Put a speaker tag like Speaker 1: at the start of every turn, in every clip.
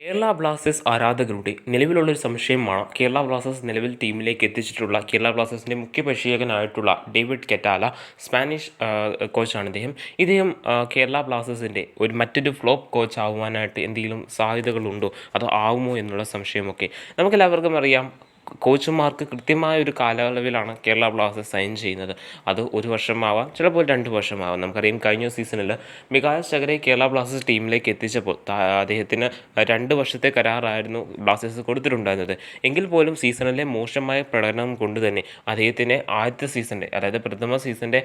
Speaker 1: Kerala Blasters ആരാധകരുടെ നിലവിലുള്ളൊരു സംശയമാണ് Kerala Blasters നിലവിൽ ടീമിലേക്ക് എത്തിച്ചിട്ടുള്ള കേരള ബ്ലാസ്റ്റേഴ്സിൻ്റെ മുഖ്യ പരിശീലകനായിട്ടുള്ള ഡേവിഡ് കെറ്റാല സ്പാനിഷ് കോച്ചാണ് ഇദ്ദേഹം കേരള ബ്ലാസ്റ്റേഴ്സിൻ്റെ മറ്റൊരു ഫ്ലോപ്പ് കോച്ച് ആകുവാനായിട്ട് എന്തെങ്കിലും സാധ്യതകളുണ്ടോ അതോ ആവുമോ എന്നുള്ള സംശയമൊക്കെ നമുക്കെല്ലാവർക്കും അറിയാം. കോച്ചുമാർക്ക് കൃത്യമായ ഒരു കാലയളവിലാണ് കേരള ബ്ലാസ്റ്റേഴ്സ് സൈൻ ചെയ്യുന്നത്. അത് 1 വർഷമാവാം, ചിലപ്പോൾ 2 വർഷമാവാം. നമുക്കറിയാം കഴിഞ്ഞ സീസണിൽ മികായൽ ചഗരെ കേരള ബ്ലാസ്റ്റേഴ്സ് ടീമിലേക്ക് എത്തിച്ചപ്പോൾ അദ്ദേഹത്തിന് 2 വർഷത്തെ കരാറായിരുന്നു ബ്ലാസ്റ്റേഴ്സ് കൊടുത്തിട്ടുണ്ടായിരുന്നത്. എങ്കിൽ പോലും സീസണിലെ മോശമായ പ്രകടനം കൊണ്ട് തന്നെ അദ്ദേഹത്തിൻ്റെ ആദ്യത്തെ സീസണിൻ്റെ, അതായത് പ്രഥമ സീസണിൻ്റെ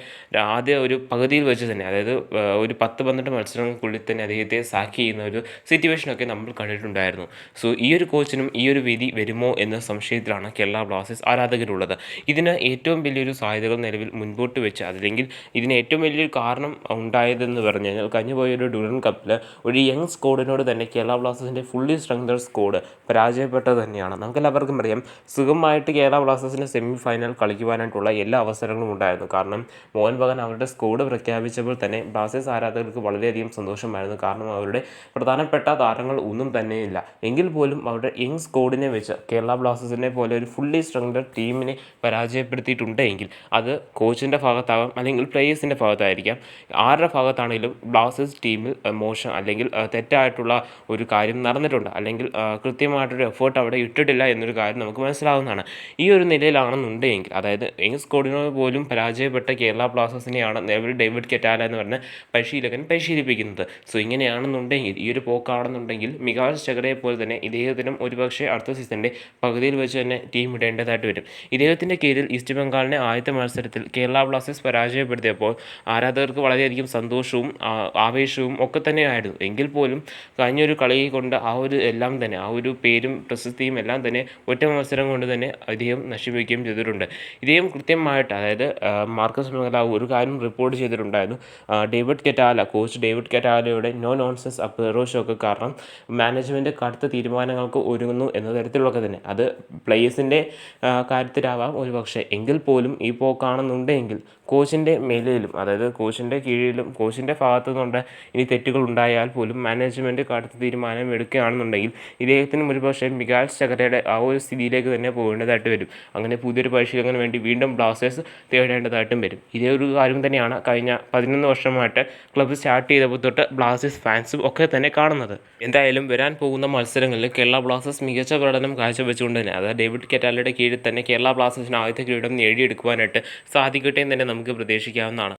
Speaker 1: ആദ്യ ഒരു പകുതിയിൽ വെച്ച് തന്നെ, അതായത് ഒരു 10-12 മത്സരങ്ങൾക്കുള്ളിൽ തന്നെ അദ്ദേഹത്തെ സാക്ക് ചെയ്യുന്ന ഒരു സിറ്റുവേഷനൊക്കെ നമ്മൾ കണ്ടിട്ടുണ്ടായിരുന്നു. സോ ഈ ഒരു കോച്ചിനും ഈ ഒരു വിധി വരുമോ എന്ന സംശയത്തിലാണ് കേരള ബ്ലാസ്റ്റേഴ്സ് ആരാധകരുള്ളത്. ഇതിന് ഏറ്റവും വലിയൊരു സാധ്യതകൾ നിലവിൽ മുൻപോട്ട് വെച്ച്, അല്ലെങ്കിൽ ഇതിന് ഏറ്റവും വലിയൊരു കാരണം ഉണ്ടായതെന്ന് പറഞ്ഞു കഴിഞ്ഞാൽ കഴിഞ്ഞുപോയൊരു ഡ്യൂറൻ കപ്പിൽ ഒരു യങ് സ്ക്വാഡിനോട് തന്നെ കേരള ബ്ലാസ്റ്റേഴ്സിൻ്റെ ഫുള്ളി സ്ട്രെങ്തഡ് സ്ക്വാഡ് പരാജയപ്പെട്ടത് തന്നെയാണ്. നമുക്കെല്ലാവർക്കും അറിയാം, സുഖമായിട്ട് കേരള ബ്ലാസ്റ്റേഴ്സിൻ്റെ സെമി ഫൈനൽ കളിക്കുവാനായിട്ടുള്ള എല്ലാ അവസരങ്ങളും ഉണ്ടായിരുന്നു. കാരണം മോഹൻ ബഗാൻ അവരുടെ സ്ക്വാഡ് പ്രഖ്യാപിച്ചപ്പോൾ തന്നെ ബ്ലാസ്റ്റേഴ്സ് ആരാധകർക്ക് വളരെയധികം സന്തോഷമായിരുന്നു. കാരണം അവരുടെ പ്രധാനപ്പെട്ട താരങ്ങൾ ഒന്നും തന്നെയില്ല. എങ്കിൽ പോലും അവരുടെ യങ് സ്ക്വാഡിനെ വെച്ച് കേരള ബ്ലാസ്റ്റേഴ്സിനെ പോലെ ഒരു ഫുള്ളി സ്ട്രെങ്തഡ് ടീമിനെ പരാജയപ്പെടുത്തിയിട്ടുണ്ടെങ്കിൽ അത് കോച്ചിൻ്റെ ഭാഗത്താകാം, അല്ലെങ്കിൽ പ്ലേയേഴ്സിൻ്റെ ഭാഗത്തായിരിക്കാം. ആരുടെ ഭാഗത്താണെങ്കിലും ബ്ലാസ്റ്റേഴ്സ് ടീമിൽ മോശം അല്ലെങ്കിൽ തെറ്റായിട്ടുള്ള ഒരു കാര്യം നടന്നിട്ടുണ്ട്, അല്ലെങ്കിൽ കൃത്യമായിട്ടൊരു എഫേർട്ട് അവിടെ ഇട്ടിട്ടില്ല എന്നൊരു കാര്യം നമുക്ക് മനസ്സിലാവുന്നതാണ്. ഈ ഒരു നിലയിലാണെന്നുണ്ടെങ്കിൽ, അതായത് യങ് സ്ക്വാഡിനോട് പോലും പരാജയപ്പെട്ട കേരള ബ്ലാസ്റ്റേഴ്സിനെയാണ് നിലവിൽ ഡേവിഡ് കെറ്റാല എന്ന് പറഞ്ഞ പരിശീലകൻ പരിശീലിപ്പിക്കുന്നത്. സോ ഇങ്ങനെയാണെന്നുണ്ടെങ്കിൽ, ഈ ഒരു പോക്കാണെന്നുണ്ടെങ്കിൽ മികായൽ ചഗരയെ പോലെ തന്നെ ഇദ്ദേഹത്തിനും ഒരുപക്ഷെ അടുത്ത സീസണിൻ്റെ പകുതിയിൽ വെച്ച് തന്നെ ടീം ഇടേണ്ടതായിട്ട് വരും. ഇദ്ദേഹത്തിൻ്റെ കീഴിൽ ഈസ്റ്റ് ബംഗാളിനെ ആദ്യത്തെ മത്സരത്തിൽ കേരള ബ്ലാസ്റ്റേഴ്സ് പരാജയപ്പെടുത്തിയപ്പോൾ ആരാധകർക്ക് വളരെയധികം സന്തോഷവും ആവേശവും ഒക്കെ തന്നെയായിരുന്നു. എങ്കിൽ പോലും കഴിഞ്ഞൊരു കളി കൊണ്ട് ആ ഒരു പേരും പ്രശസ്തിയും എല്ലാം തന്നെ ഒറ്റ മത്സരം കൊണ്ട് തന്നെ ഇദ്ദേഹം നശിപ്പിക്കുകയും ചെയ്തിട്ടുണ്ട്. ഇദ്ദേഹം കൃത്യമായിട്ട്, അതായത് മാർക്കസ് മെഗലാവ് ഒരു കാര്യം റിപ്പോർട്ട് ചെയ്തിട്ടുണ്ടായിരുന്നു. കോച്ച് ഡേവിഡ് കെറ്റാലയുടെ നോ നോൺസെൻസ് അപ്രോച്ച് ഒക്കെ കാരണം മാനേജ്മെൻറ്റ് കടുത്ത തീരുമാനങ്ങൾക്ക് ഒരുങ്ങുന്നു എന്ന തരത്തിലൊക്കെ തന്നെ. അത് പ്ലേയേഴ്സിൻ്റെ കാര്യത്തിലാവാം ഒരുപക്ഷെ. എങ്കിൽ പോലും ഈ പോക്കാണെന്നുണ്ടെങ്കിൽ കോച്ചിൻ്റെ മേലിലും, അതായത് കോച്ചിൻ്റെ കീഴിലും കോച്ചിൻ്റെ ഭാഗത്തു നിന്നുണ്ട് ഇനി തെറ്റുകൾ ഉണ്ടായാൽ പോലും മാനേജ്മെൻറ്റ് കടുത്ത തീരുമാനം എടുക്കുകയാണെന്നുണ്ടെങ്കിൽ ഇദ്ദേഹത്തിനും ഒരുപക്ഷെ മികായൽ ചഗരയുടെ ആ ഒരു സ്ഥിതിയിലേക്ക് തന്നെ പോകേണ്ടതായിട്ട് വരും. അങ്ങനെ പുതിയൊരു പരിശീലകന് വേണ്ടി വീണ്ടും ബ്ലാസ്റ്റേഴ്സ് തേടേണ്ടതായിട്ടും വരും. ഇതേ ഒരു കാര്യം തന്നെയാണ് കഴിഞ്ഞ 11 വർഷമായിട്ട് ക്ലബ്ബ് സ്റ്റാർട്ട് ചെയ്തപ്പോൾ തൊട്ട് ബ്ലാസ്റ്റേഴ്സ് ഫാൻസും ഒക്കെ തന്നെ കാണുന്നത്. എന്തായാലും വരാൻ പോകുന്ന മത്സരങ്ങളിൽ കേരള ബ്ലാസ്റ്റേഴ്സ് മികച്ച പ്രകടനം കാഴ്ചവെച്ചുകൊണ്ട് തന്നെ, അതായത് ഡേവിഡ് കെറ്റാലയുടെ കീഴിൽ തന്നെ കേരള ബ്ലാസ്റ്റേഴ്സിന് ആദ്യത്തെ കിരീടം നേടിയെടുക്കുവാനായിട്ട് സാധിക്കട്ടെ എന്ന് തന്നെ നമുക്ക് പ്രതീക്ഷിക്കാവുന്നതാണ്.